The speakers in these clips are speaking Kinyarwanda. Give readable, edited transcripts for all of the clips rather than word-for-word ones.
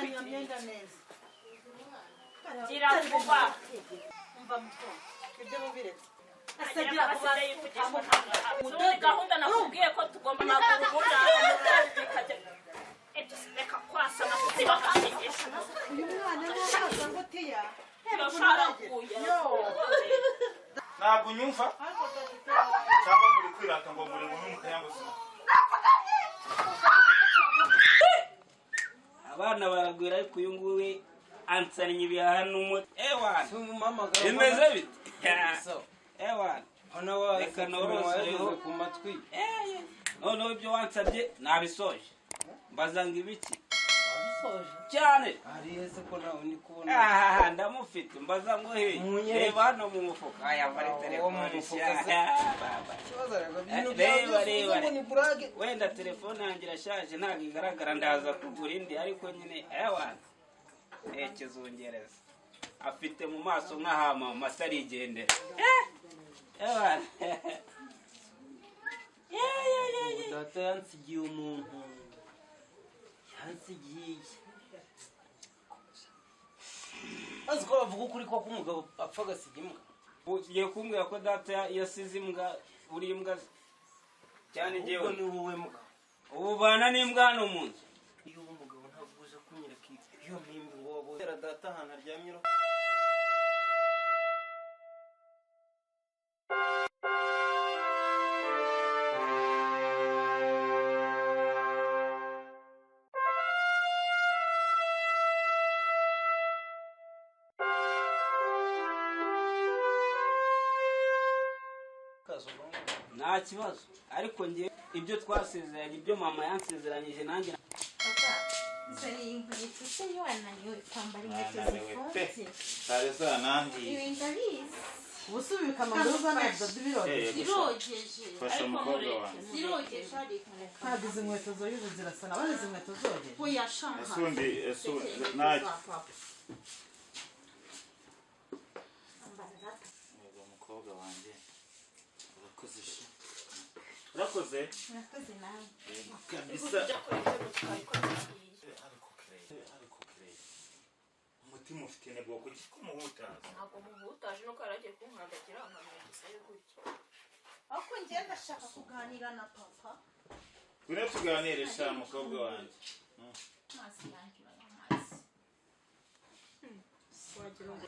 imyenda neza gira vuba umva mutwe ibyo mubiretse asagira muri gahunda nakubwiye ko tugomba nagura reka kwasa nasiba kashigesha uyu mwana n'abaza ngo tiya ntabwo unyumva cyangwa muri kwirata ngo muri n'umukanyaguzi abana baragwira ariko uyu nguyu ansannye ibihaha n'umuti ewana bimeze bite ewana reka norosereho ku matwi noneho ibyo wansabye nabisoje mbaza ngo ibiki wabisoje cyane ari hese ko nawe ndi kubona ndamufite mbaza ngo he reba hano mu mufuka aya bari telefone reba wenda telefone yanjye irashaje ntabwo igaragara ndaza kugura indi ariko nyine ewana kizungereza afite mu maso nk'ahama atarigendera ewana data yansigiye umuntu yansigiye azi ko bavuga ukuri ko umugabo apfa agasiga imbwa ugiye kumbwira ko data yasize imbwa uri imbwa cyane njyewe ni wowe mbwa ubu bana n'imbwa hano mu nzu iyo uwo mugabo ntabwo uje kunyereka iyo mpimbi ngo wabotera data ahantu aryamye nta kibazo ariko njye ibyo twasezeranye ibyo mama yansezeranyije nanjye Zari inkweto se wananiwe kwambara inkweto zifunze sare za nanjye ibi ndabizi ubusubika amaguru nabyo birogeje zirogeje fasha umukobwa wanjye zirogeje ariko ntabwo izi nkweto zogeje zirasa nabone izi nkweto zogeje oya shaka asundi naje umukobwa wanjye urakoze urakoze murakoze nawe kabisa umutima ufite intego kuki ko muhutaza ntabwo muhutaje nuko yaragiye kunkandagira nkamwegisa gutyo ako njye ndashaka kuganira na papa ngwino tuganire sha mukobwa wanjye mazi yanjye amazi wagira ngo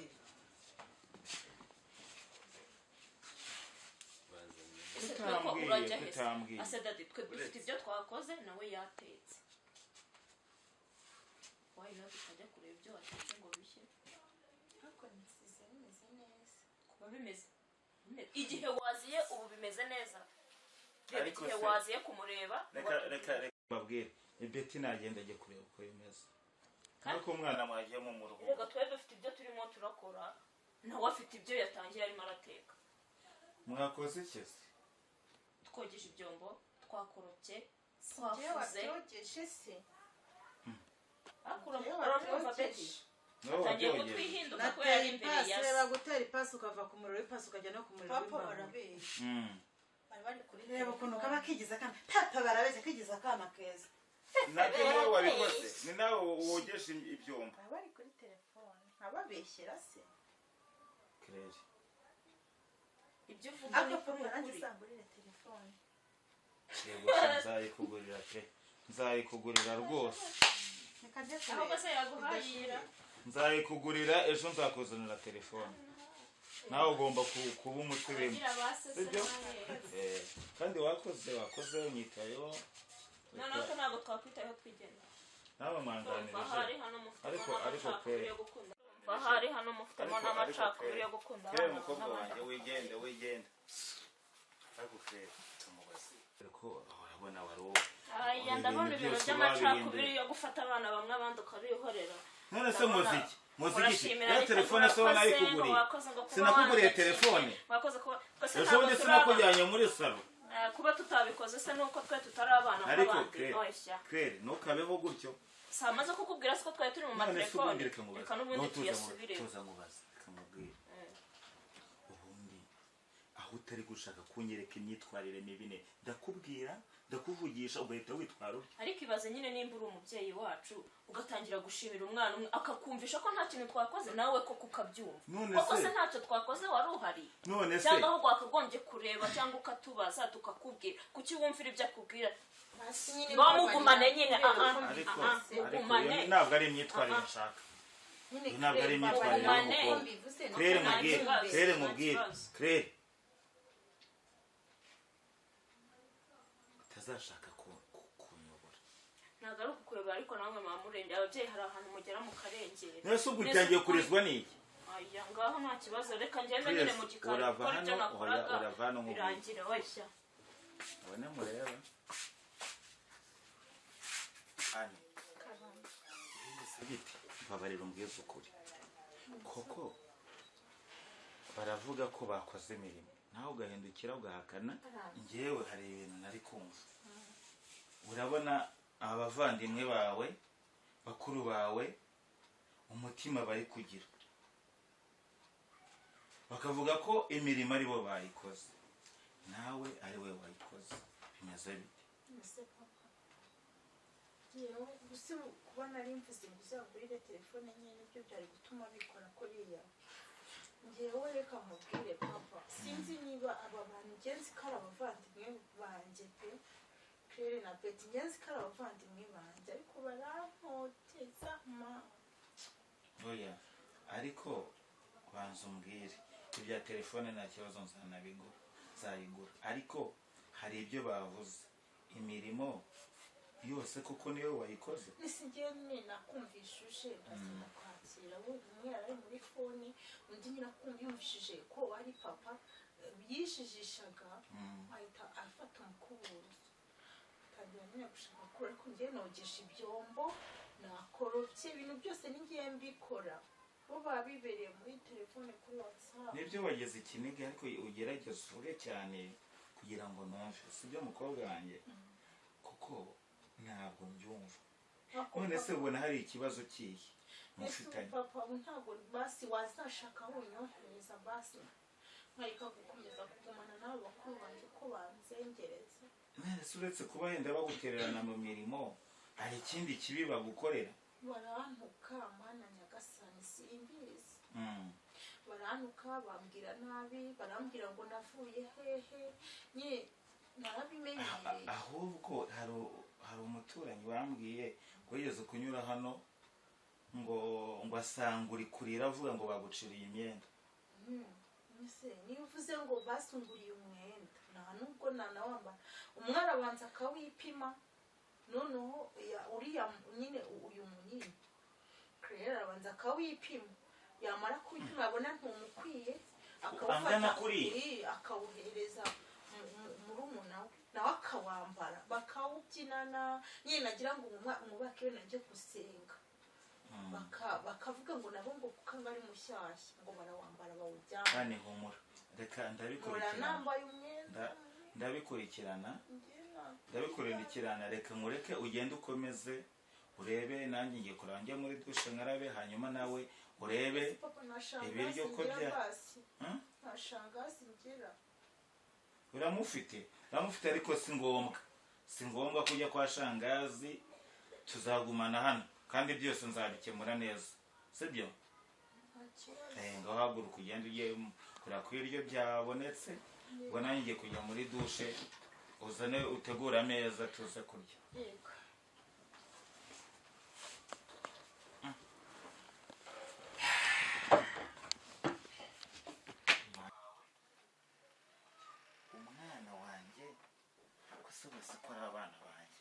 tutambwiye asedadi twe dufite ibyo twakoze nawe yatetse wayi nawe tukajya kureba ibyo watetse ngo bishye ariko nisize bimeze neza kuba bimeze igihe waziye ubu bimeze neza reba igihe waziye kumureba reka babwire ibeti nagenda ajye kureba uko bimeze ariko umwana mwagiyemo mu rugo reka twe dufite ibyo turimo turakora nawe afite ibyo yatangiye arimo arateka mwakoze iki twogeje ibyombo twakorotse twafuze twogeje se uramwumva beti atangiye kutwihinduka ko yari imbere ya se reba gutera ipasi ukava ku muriro w'ipasi ukajya no ku muriro papa barabeshya bari kuri reba ukuntu kaba kigize akana papa barabeshya kigize akana keza nabyo niwe wabikoze ni nawe wogeje ibyombo bari kuri telefone ntababeshyera se Claire ibyo uvuga ni papa ukuri narangizangurire telefone yego nzayikugurira pe nzayikugurira rwose ahubwo se yaguhayira nzayikugurira ejo nzakuzanira telefone nawe ugomba kuba umuturimo sibyo kandi wakoze unyitayeho noneho ko ntabwo twakwitayeho twigendera nawe mwanganirije ariko pe bahari hano mufitemo n'amacakubiri yo gukunda pe umukobwa wanjye wigende ariko pe tumubaze ariko urabona wari wowe aya ndabona ibintu by'amacakubiri yo gufata abana bamwe abandi ukabihorera none se muziki ya telefone se nayikuguriye sinakuguriye telefone ejo bundi sinakujyanye muri salo kuba tutabikoze se nuko twe tutari abana nk'abandi kweri ntukabeho gutyo samaze kukubwira siko twari turi mu matelefone reka n'ubundi tuyasubire tuza mubaza kamubwira ubundi aho aho utari gushaka kunyereka imyitwarire mibi ndakubwira ndakuvugisha ugahita witwara uri. Ariko ibaze nyine nimba uri umubyeyi wacu ugatangira gushimira umwana umwe akakumvisha ko nta kintu twakoze nawe ko kukabyumva koko se ntacyo twakoze wari uhari cyangwa ahubwo wakagombye kureba cyangwa ukatubaza tukakubwira kuki wumvira ibyo akubwira bamugumane nyine ariko ntabwo ari imyitwarire nshaka ntabwo ari imyitwarire y'umukobwa. Claire mubwire Claire utazashaka kunyobora. Ntabwo ari ukukuyobora ariko namwe mwamurengera ababyeyi hari ahantu mugera mu karengera. Nese ubwo utangiye kurizwa n'iki? Aya ngaho nta kibazo reka ngende nyine mu gikari gukora ibyo nakoraga birangira washya. Ubone mureba Ani ibiti babarira umbwiza ukuri koko baravuga ko bakoze imirimo nawe ugahindukira ugahakana. Njyewe hari ibintu nari kumva. Urabona abavandimwe bawe bakuru bawe umutima bari kugira bakavuga ko imirimo ari bo bayikoze nawe ari we wayikoze bimeze bite? yewe gusa kuba nari mvuze ngo uzagurire telefone nyine nibyo byari gutuma bikora kuriya. Njyewe reka nkubwire papa sinzi niba aba bantu ngenzi ko ari abavandimwe banjye pe Claire na Betty ngenzi ko ari abavandimwe banjye ariko barampoteza ma. Oya ariko banza umbwire ibya telefone nta kibazo nzayigura ariko hari ibyo bavuze imirimo yose kuko niyo wayikoze. Nisingiye nakumvishuje ndasaba kwakira we umwe ari muri fone undi nyina kumvishije ko ari papa yishijishaga ahita afata umukuburo tangira nyine gushaka ko ariko ngiye nogesha ibyombo nakorobye ibintu byose ningiye mbikora bo babibereye muri telefone kuri WhatsApp. Nibyo wageze ikinege ariko ugerageza uvuge cyane kugira ngo numve sibyo mukobwa wanjye kuko ntabwo mbyumva. None se ubona hari ikibazo kihe mufitanye? Papa ntabwo basi wazashaka wunyohereza basi nkareka gukomeza kugumana n'abo bakuru banjye ko banzengereza. Nese uretse kuba yenda bagutererana mu mirimo hari ikindi kibi bagukorera? Barantuka mana nyagasani simbizi. Barantuka bambwira nabi barambwira ngo navuye hehe nye narabimenyereye. Ahubwo hari umuturanyi bambwiye ngo yigeze kunyura hano ngo asanga uri kurira avuga ngo baguciriye imyenda. Nise niba uvuze ngo basunguriye umwenda nta nubwo nanawambara umwana abanza akawipima noneho uriya nyine uyu munini Claire abanza akawipima yamara kuwipima abona ntumukwiye akawuhereza murumuna we nawe akawambara bakawubyinana nyine nagira ngo umubake we najye gusenga bakavuga ngo nabo ngo kuko ari mushyashya ngo barawambara bawujyana. Kandi humura reka ndabikurikirana reka nkureke ugende ukomeze urebe nanjye ngiye kurangira muri dushe nkarabe hanyuma nawe urebe ibiryo ko bya ntashangazi ngira. uramufite ariko si ngombwa kujya kwa shangazi tuzagumana hano kandi byose nzabikemura neza sibyo? Ngaho haguruka ugende ugiye kureba ko ibiryo byabonetse ubwo nanjye ngiye kujya muri dushe uzane utegura ameza tuze kurya. Umwana wanjye gusa bose ko ari abana banjye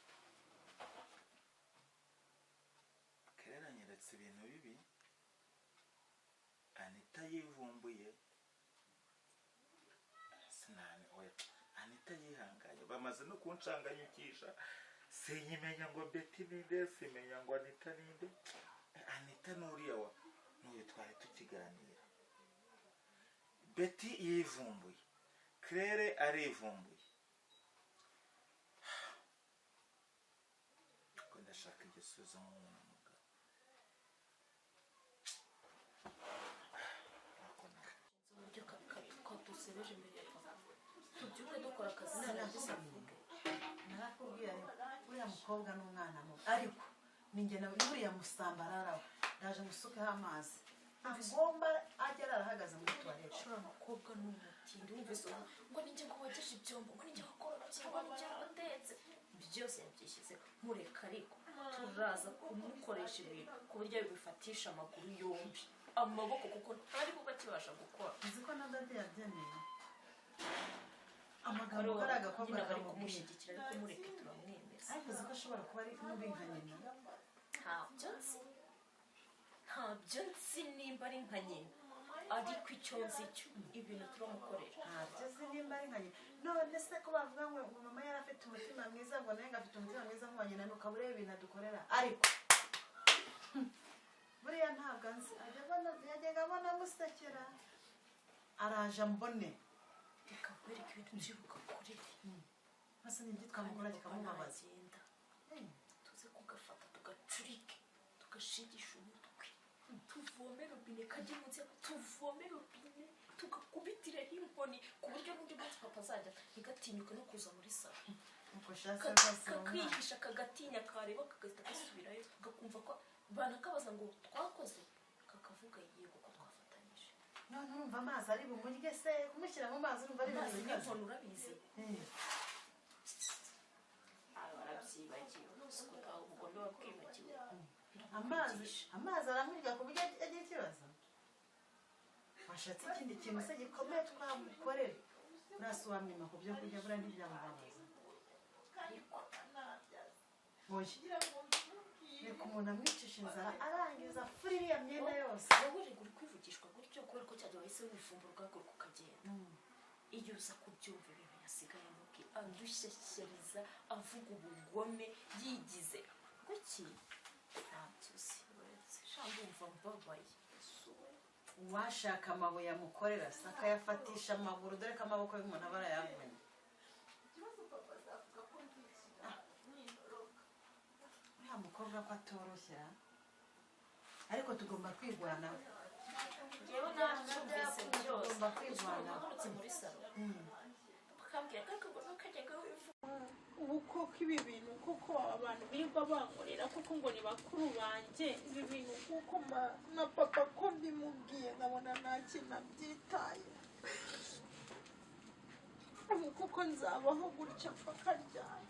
Claire anyeretse ibintu bibi Anita yivumbuye Anita yihanganye bamaze no kunshanganyikisha sinyimenya ngo Betty ninde simenya ngo Anita ninde. Anita n'uriya n'uyu twari tukiganira. Betty yivumbuye Claire arivumbuye ko ndashaka igisubizo nk'umuntu mugabo. Uburyo kadusebeje imbere uriya mukobwa n'umwana mubi ariko ninjye nawe buriya musambarara we ndaje musukeho amazi agomba agera arahagaze muri tuwarete shora umukobwa n'umutindi wumvise ngo ninjye ngo wogeshe ibyombo ngo ninjye wakorobye ngo ninjye watetse byose yabyishyize mureka ariko turaza kumukoresha ibintu ku buryo bifatisha amaguru yombi amaboko kuko ntari kuba kibasha gukora uzi ko na dade yabyemeye amagambo ari agakobwa bari kumushyigikira ariko mureke turamwemeza ariko uzi ko ashobora kuba ari mubi nka nyina ntabyo nzi nimba ari nka nyina ariko icyo nzi cyo ibintu turamukorera ntabyo nzi nimba ari nka nyina none se ko bavuga ngo mama yari afite umutima mwiza ngo nawe ngafite umutima mwiza nk'uwa nyina ukaba ureba ibintu adukorera ariko buriya ntabwo nzi yajyaga abona amusekera araje mbone ikakwereka ibintu byibuka kuri maze nibyo twamugora kikamubabaza tuze kugafata tugacurike tugashigisha umutwe tuvome robine kajya munsi tuvome robine tugakubitireho inkoni ku buryo n'undi munsi papa azajya ntigatinyuke no kuza muri salo kakwihisha kagatinya kareba kagahita gasubirayo gakumva ko banakabaza ngo twakoze kakavuga yego ko twafatanyije none urumva amazi ari bumurye se kumushyira mu mazi urumva ari amazi n'inkoni urabizi barabyibagiwe siko ntawe umugore wabwibagiwe amazi aramurya ku buryo agira ikibazo washatse ikindi kintu se gikomeye twamukorera urasi wamwima ku byo kurya buriya ntibyamubabaza oya reka umuntu amwicisha inzara arangiza afura iriya myenda yose wowe reka uri kwivugishwa gutyo kubera ko cyajya wahise wifumbura ugahaguruka ukagenda iyo uza kubyumva ibintu yasigaye muke adushyashyariza avuga ubugome yigize kuki ntabyo uzi uretse ndumva mbabaye uwashaka amabuye amukorera se akayafatisha amaguru dore ko amaboko y'umuntu aba arayavunye uriya mukobwa ko atoroshye ariko tugomba kwirwanaho yewe nabyumvise byose tugomba kwirwanaho uretse muri salo bakambwira ko ngo ntukajyaga wivuga ubu koko ibi bintu kuko abantu birirwa bankorera kuko ngo ni bakuru banjye ibi bintu kuko na papa ko mbimubwiye nkabona nta kintu abyitaye ubu kuko nzabaho gutya mpaka ryari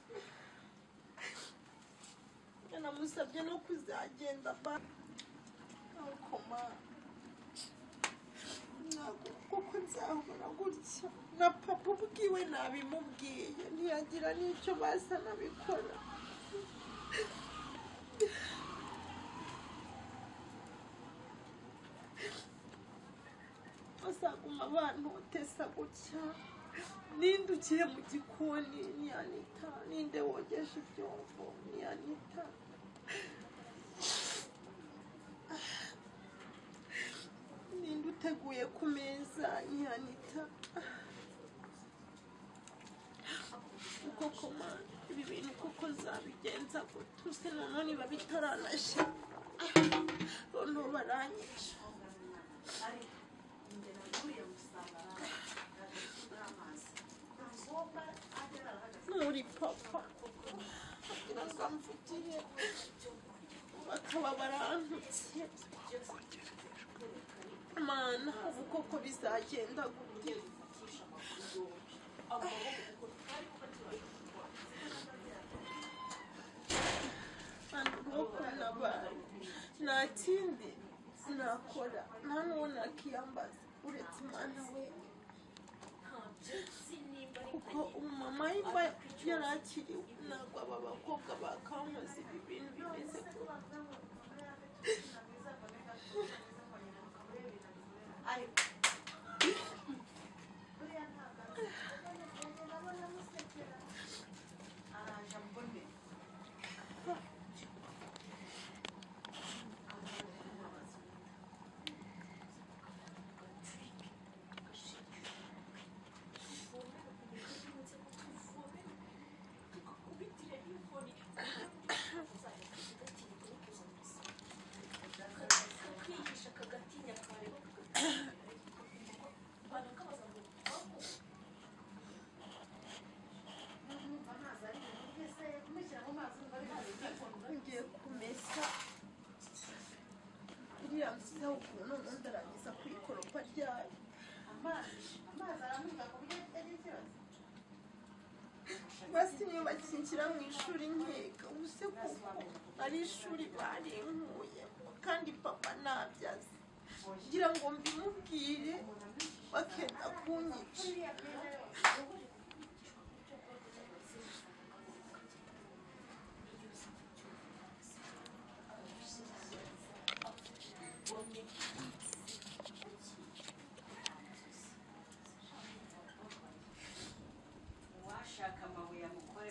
namusabye no kuzagenda ariko ntabwo kuko nzahora gutya na papa ubwiwe nabimubwiye ntiyagira n'icyo basa nabikora bazaguma bantotesa gutya ninde ugiye mu gikoni ntiyanita ninde wogesha ibyombo ntiyanita ninde uteguye ku meza ntiyanita koko ibi bintu koko zabigenza gutya se noneho niba bitaranashya noneho baranyica muri papa agira ngo amvugire bakaba barantutse mana ubu koko bizagenda gute nta kindi nakora nta n'uwo nakiyambaza uretse imana we kuko umumama yimba yari akiriwe ntabwo aba bakobwa bakankoze ibi bintu bimeze gutya amazi aramurika ku buryo agira ikibazo. basi niyo bakinshyira mu ishuri nkeka ubuse kuko ari ishuri barinkuye kandi papa ntabyazi ngira ngo mbimubwire bakenda kunyica.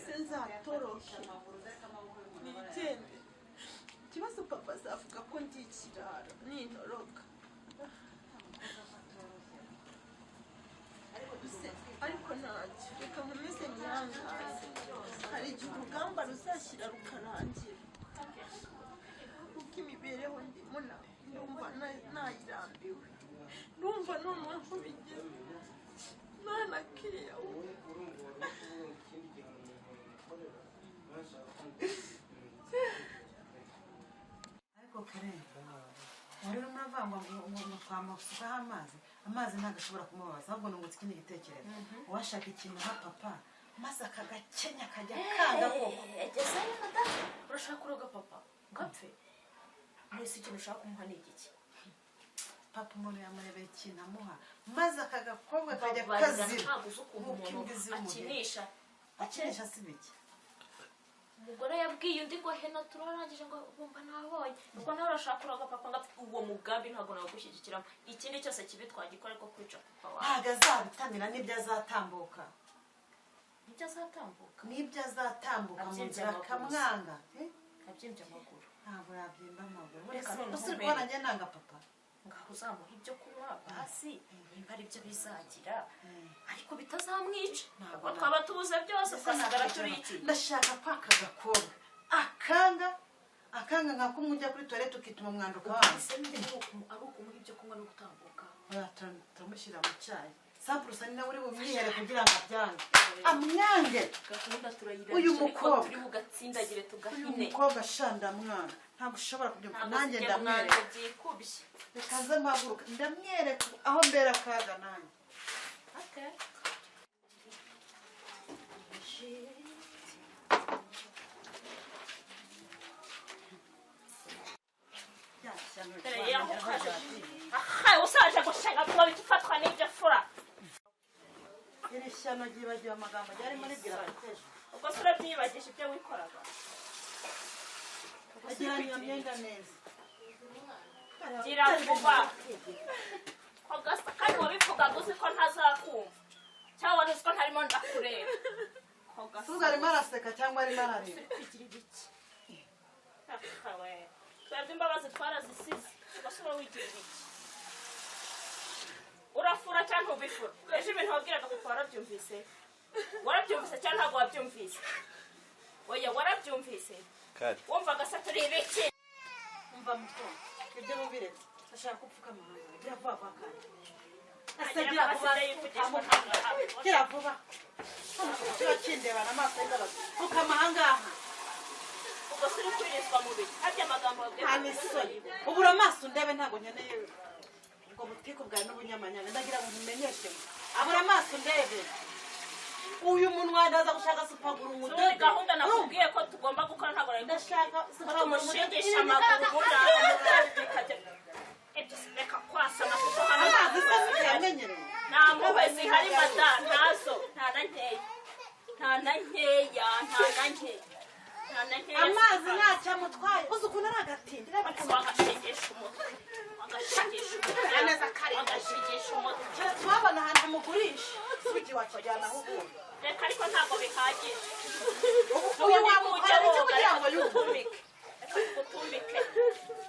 Sinzatoroke nigende ikibazo papa azavuga ko ndi ikirara nintoroka ariko ntacyo reka nkomeze nihangane hari igihe urugamba ruzashyira rukarangira kuko imibereho ndimo ndumva nayirambiwe ndumva noneho bigeze nanakiriya ariko kare wari urimo uravangwa ngo twamusukaho amazi ntabwo ashobora kumubabaza ahubwo nungutse ikindi gitekerezo uwashaka ikintu nka papa maze akagakenya akajya kanga koko yagezeyo mada urashaka kuroga papa ngapfe mwese ikintu ushaka kumuha ni igiki papa umuntu yamurebera ikintu amuha maze aka gakobwa kajya kazira ntabwo uzi ukuntu umuntu akinisha si bike umugore yabwiye undi ngo hena turarangije ngo bumva nabonye ubwo nawe urashaka kuroga papa ngapfe uwo mugambi ntabwo nawugushyigikiramo ikindi cyose kibi twagikora ariko kwica papa wawe ntabwo azabitamira n'ibyo azatambuka n'ibyo azatambuka mu nzira akamwanga abyimbye amaguru ntabwo yabyimba amaguru ese ubona njye nanga papa ngaho uzamuha ibyo kunywa hasi nimba ari byo bizagira ariko bitazamwica kuko twaba tubuze byose ukasigara turi iki ndashaka ko aka gakobwa akanga nka kumwe ujya kuri toilette ukituma umwanda ukabanza ari ukumuha ibyo kunywa no gutambuka turamushyira mu cyayi sampulusa ni nawe uri bumwihere kugira ngo abyange amwange uyu mukobwa turi bugatsindagire tugahine uyu mukobwa ndamwana ntabwo ushobora kubyumva nanjye ndamwereka reka nze mpaguruka ndamwereka aho mbera akaga nanjye usaje gushenga ngo bifatwa n'ibyo fura iri shyano ryibagiwe amagambo ryari muri bwirateje ubwo se urabyibagisha ibyo wikoraga agiranye imyenda neza gira vuba kandi wabivugaga uzi ko ntazakumva cyangwa wari uzi ko ntarimo ndakureba tuzi arimo araseka cyangwa arimo arareba kugira ibiki twebwe imbabazi twarazisize ugasura wigira ibiki urafura cyangwa ntubifura ejo ibintu wabwiraga kuko warabyumvise cyangwa ntabwo wabyumvise oya warabyumvise wumvaga se turi ibiki umva muto ibyo mubiretse ashaka kupfuka amahanga gira vuba vuba kandi gira vuba kiba kindebana amaso y'imbabazi pfuka amahangaha ubwo se uri kwirizwa mu biki harya amagambo wabwira nta n'isoni ubura amaso ndebe ntabwo nkeneye ubwo butiko bwawe n'ubunyamanyanga ndagira ngo ntumenyeshe abura amaso ndebe uyu munwa ndaza gushaka supagura umudodo muri gahunda nakubwiye ko tugomba gukora ntabwo nari ndashaka supagura umushingisha amaguru reka kwasana kuko hano amazi se yamenyereye nta mpuhwe zihari mada ntazo nta na nkeya amazi ntacyo amutwaye uzi ukuntu ari agatindi wagashegesha umutwe wagashegesha umutwe twabona ahantu amugurisha sugi wakijyana aho ubundi reka ariko ntabwo bihagije uyu wamukora iki kugira ngo yumve utumbike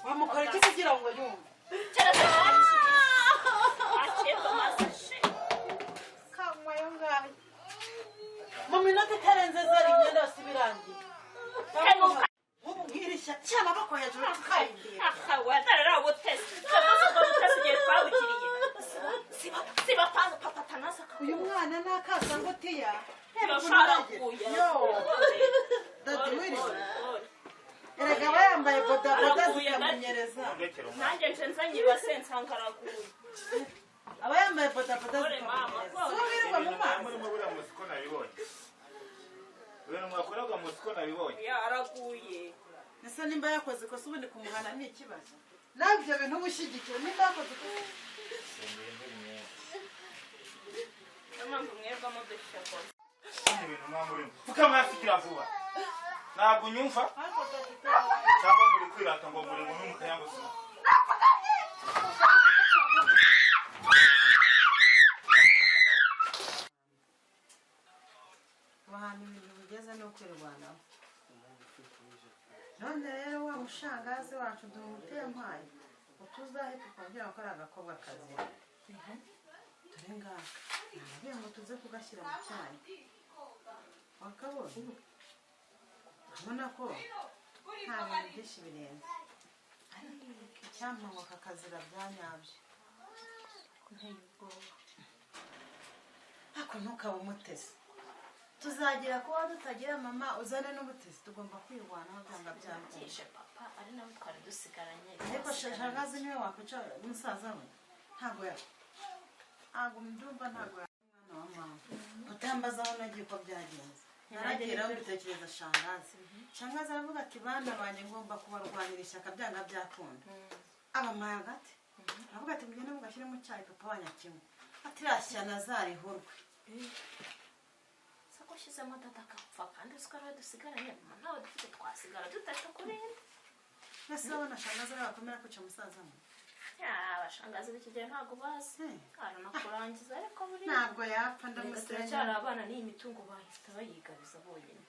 wamukora iki kugira ngo yumve keretse akiyeko maze kanywa yo ngaho mu minota itarenze zari imyenda yose ibirangiye nk'ubu nk'irishya cya amaboko hejuru tukayindira watarara ubutesi cyangwa ubwo butesi igihe twabugiriye siba papa tanasa uyu mwana ni akasangutiya yosharaguye erega aba yambaye bodaboda zikamunyereza nanjye nje nzanye ibase nsanga araguye aba yambaye bodaboda zikomereza si wirirwa mu mazi murimo buriya musiko nabibonye ibintu mwakoraga musiko nabibonye araguye ese nimba yakoze ikosa ubundi kumuhana ni ikibazo nawe ibyo bintu uba ushyigikiwe nimba yakoze ikosa mpamvu mwebwamo dushyakora ibintu mwamurimo ukamwasigira vuba ntabwo unyumva cyangwa muri kwirata ngo muri bumwe mukayangusima ahantu ibintu bigeze ni ukwirwanaho none rero wa mushangazi wacu dumuteye mpaye utuzahe tukongera ko ari agakobwa kazira dore ngaka nabwiye ngo tuze kugashyira mu cyayi wakabonye urabona ko nta bintu byinshi birenze ariko icyampa ngo kakazira bya nyabyo nteye ubwoba ariko ntukabe umutesi tuzagira kuba tutagira mama uzane n'ubutesi tugomba kwirwanaho byanga byangije papa ari nawe twari dusigaranye ariko shagazi niwe wakwica umusaza we ntabwo ndumva ntabwo umwana wa mama utambaza aho nagiye uko byagenze naragera aho mbitekereza shangazi aravuga ati bana banjye ngomba kubarwanira ishyaka byanga byakunda abamaye hagati aravuga ati mugende mugashyire mu cyayi papa wanyakimwe ati rashyana zarihurwe ushyizemo data akapfa kandi uzi ko ariwe dusigaranye mama ntawe dufite twasigara dutata kurinda mbese urabona shangazi ariwe wakomera kwica umusaza we abashangazi b'iki gihe ntabwo bazi aranakurangiza ariko buriya ntabwo yapfa ndamusenya turacyari abana n'iyi mitungo bahita bayigabiza bonyine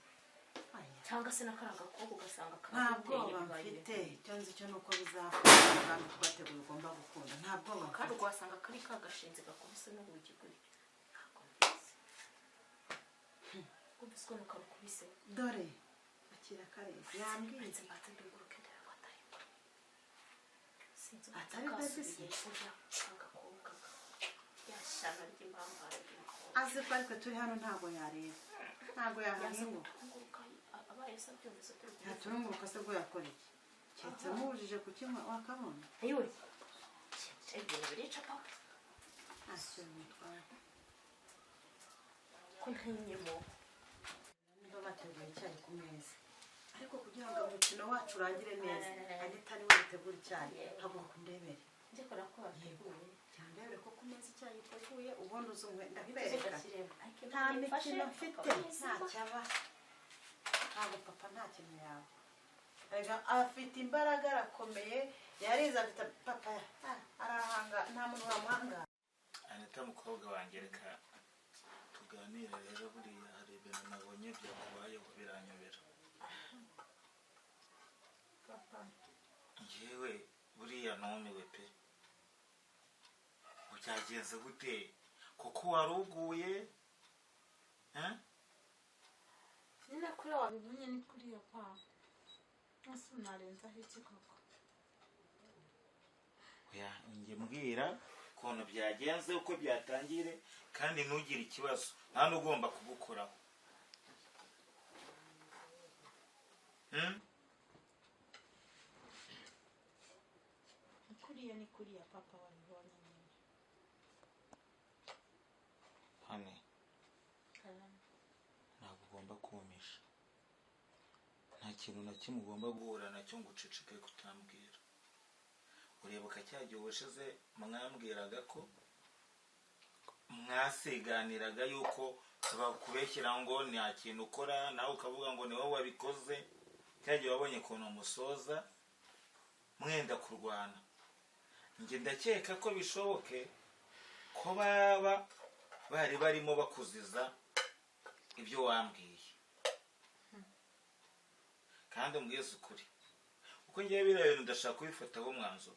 cyangwa se n'akari agakobwa ugasanga nta bwoba mfite icyo nzi cyo ni uko bizakora kandi twateguye ugomba gukunda nta bwoba kandi ugasanga kari kagashinze gakubise n'urugi gutya ubiswe nukarukubise dore akira karezi yambwiye mbatse nduguruke dore ko atari sinzi atari bebisi agakobwa yashyana ry'imbambara azi ko ariko turi hano ntabwo yareba ntabwo yahahinguka abaye se byumvise turi yaturunguruka se bwo yakora iki keretse mubujije kukinywa wakabona ayiwe ibintu birica papa ntacyo bitwaye ko ntinyemo bateguye icyayi ku meza ariko kugira ngo umukino wacu urangire neza anita niwe utegura icyayi haguruka undebere njye kora ko bateguye cyandebere ko ku meza icyayi giteguye ubundi uzumwe ndabibereka nta mikino mfite ntacyaba ntabwo papa nta kintu yawe rega afite imbaraga arakomeye yarize afite papa arahanga nta muntu wamuhanga anita mukobwa wanjye reka tuganira rero buriya hari ibintu nabonye byakubayeho biranyobera njyewe buriya numiwe pe byagenze gute kuko wari uguye nyine kuri wabibonye ni kuri iyo papa nose unarenzaho iki koko oya njye mbwira ukuntu byagenze uko byatangire kandi ntugire ikibazo nta n'ugomba kugukoraho kuriya ni kuriya papa wabibonye nyine hane ntabwo ugomba kumisha nta kintu na kimwe ugomba guhura nacyo ngo uceceke kutambwira uribuka cya gihe ubushize mwambwiraga ko mwasiganiraga yuko bakubeshyira ngo nta kintu ukora nawe ukavuga ngo ni wowe wabikoze cya gihe wabonye ukuntu umusoza mwenda kurwana njye ndakeka ko bishoboke ko baba bari barimo bakuziza ibyo wambwiye kandi umbwize ukuri uko ngiye biriya bintu ndashaka kubifataho umwanzuro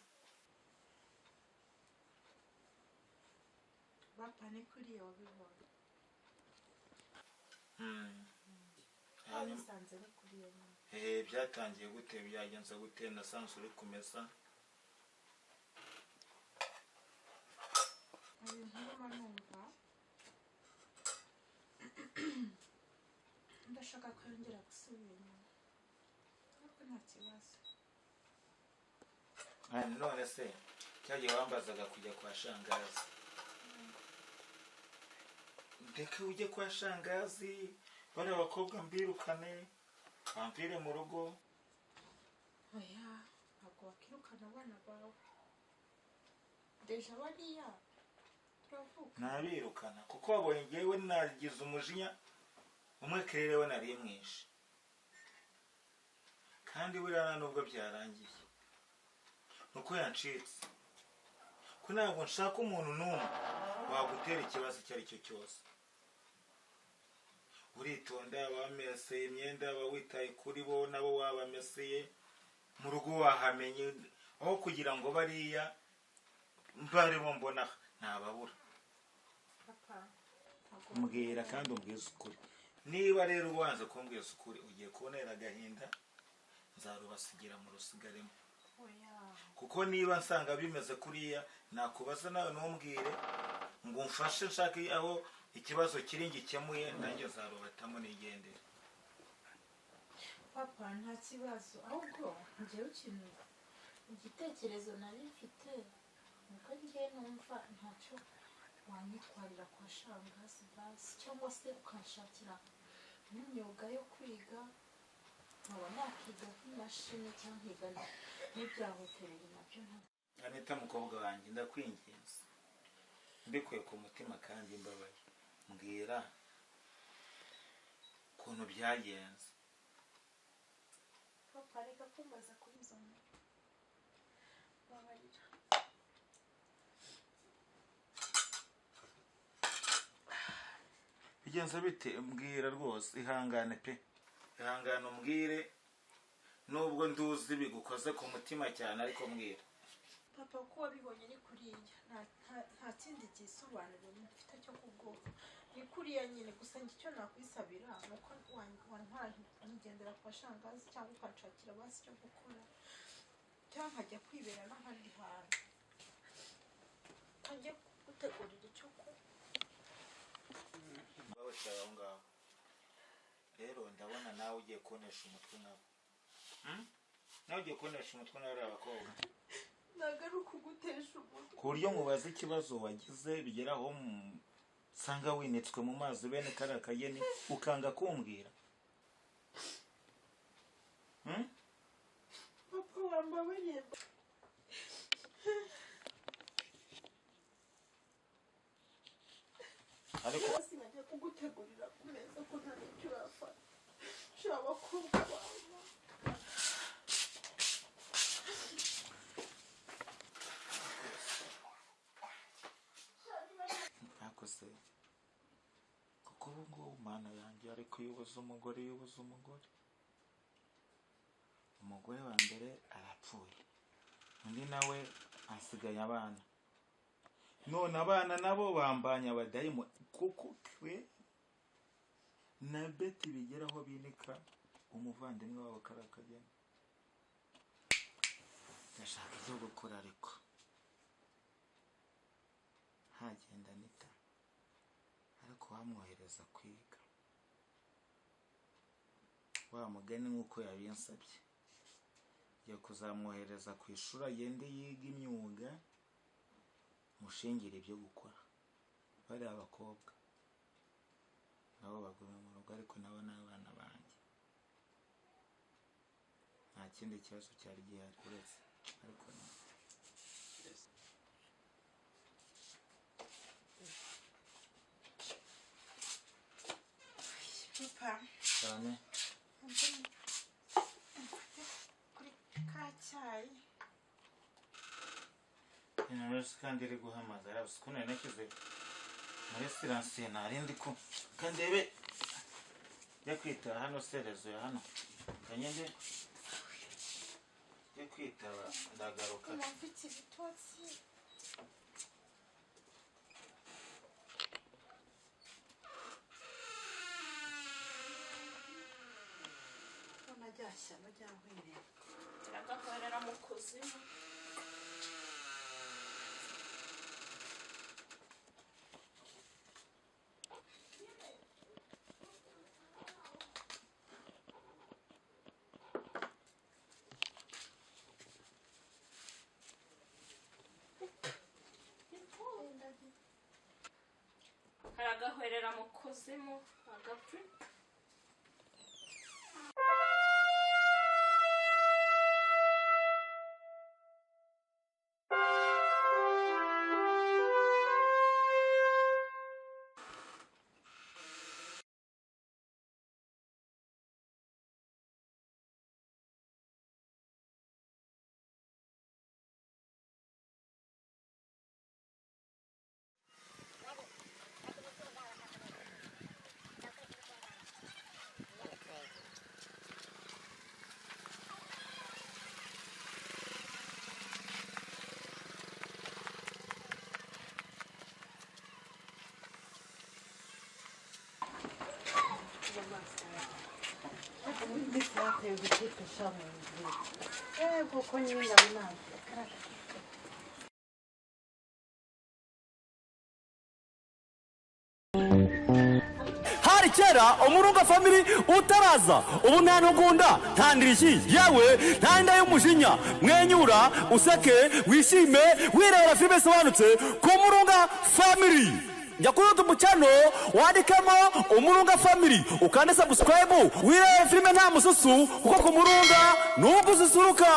papa ni kuriya wabibonye wabisanze ni kuriya nyine byatangiye gute byagenze gute nasanze uri kumesa hari inkuru numva ndashaka ko yongera gusubira inyuma ariko nta kibazo none se cyagiye wambazaga kujya kwa shangazi ndeke ujye kwa shangazi bari abakobwa mbirukane kampire mu rugo. oya ntabwo wakirukana abana bawe deja bariya turavuga ntabirukana kuko wabonye ngewe nagize umujinya umwe kerere we nari mwishe kandi buriya nubwo byarangiye nuko yancitse ko ntabwo nshaka umuntu n'umwe wagutera ikibazo icyo ari cyo cyose. uritonda wameseye imyenda waba witaye kuri bo nabo wabameseye mu rugo wahamenye aho kugira ngo bariya mbare bo mbona ntababura. papa mbwira kandi umbwiza ukuri. niba rero ubanza kumbwiza ukuri ugiye kubonera agahinda nzarubasigira mu rusigaremo. oya kuko niba nsanga bimeze kuriya nakubaza nawe ntumbwire ngo umfashe nshake aho ikibazo kiri ngikemuye nanjye zarubatamo nigendera. papa nta kibazo ahubwo njyewe ikintu igitekerezo nari mfite nuko njyewe numva ntacyo wanyitwarira kwa shangazi basi cyangwa se ukanshakira n'imyuga yo kwiga nkaba nakiga nk'imashini cyangwa nkiga n'ibya hoteli nabyo Anita mukobwa wanjye ndakwinginze mbikuye ku mutima kandi mbabaye mbwira ukuntu byagenze. papa reka kumbaza kuri izo babarira bigenze bite mbwira rwose ihangane pe ihangane umbwire nubwo nduzi bigukoze ku mutima cyane ariko mbwira. papa uko wabibonye ni kuriya nta kindi gisobanuro mfite cyo kubwoko ni kuriya nyine gusa njye icyo nakwisabira ni uko wantwara nkigendera kwa shangazi cyangwa ukanshakira basi icyo gukora cyangwa nkajya kwibera n'ahandi hantu nkajya gutegurira icyo kunywa. Bawe cyane aho ngaho rero ndabona nawe ugiye kunesha umutwe nabo nawe ugiye kunesha umutwe nawe ari abakobwa ntabwo ari ukugutesha umutwe ku buryo mubaza ikibazo wagize bigeraho usanga winitswe mu mazi bene kariya kageni ukanga kumbwira. papa wambabariye ariko hasi nkajya kugutegurira ku meza ko nta n'icyo urafata shira abakobwa bawe ntakoze kuko ubu ngubu mana yanjye ariko yubuze umugore umugore wa mbere arapfuye undi nawe asigaye abana none abana nabo bambanya abadayimu kuko twe na beti bigeraho binika umuvandimwe wabo kariya kageni. ndashaka ibyo gukora ariko hagenda Anita ariko wamwohereza kwiga wa mugani nk'uko yabinsabye ngiye kuzamwohereza ku ishuri agende yiga imyuga mushingire ibyo gukora bari abakobwa nabo bagume mu rugo ariko nabo ni abana banjye nta kindi kibazo cyari gihari uretse ariko papa cyane kuri ka cyayi inarose kandi iri guhamagara uko nari nashyize muri siransiye narindi ko kandebe yo kwitaba hano serezo ya hano kanyenge yo kwitaba ndagaruka. mfite ibitotsi najyashya najyahwere iragakorera mu kuzimu. aragahwerera mu kuzimu agapfi. hari kera umurunga family utaraza ubu nta ntugunda nta ndirishyi yewe nta nda y'umujinya mwenyura useke wishime wirebera filime isobanutse ku murunga family. Njya kuri YouTube channel wandikamo umurunga family ukande subscribe wirebera filime nta mususu kuko ku murunga nugususuruka.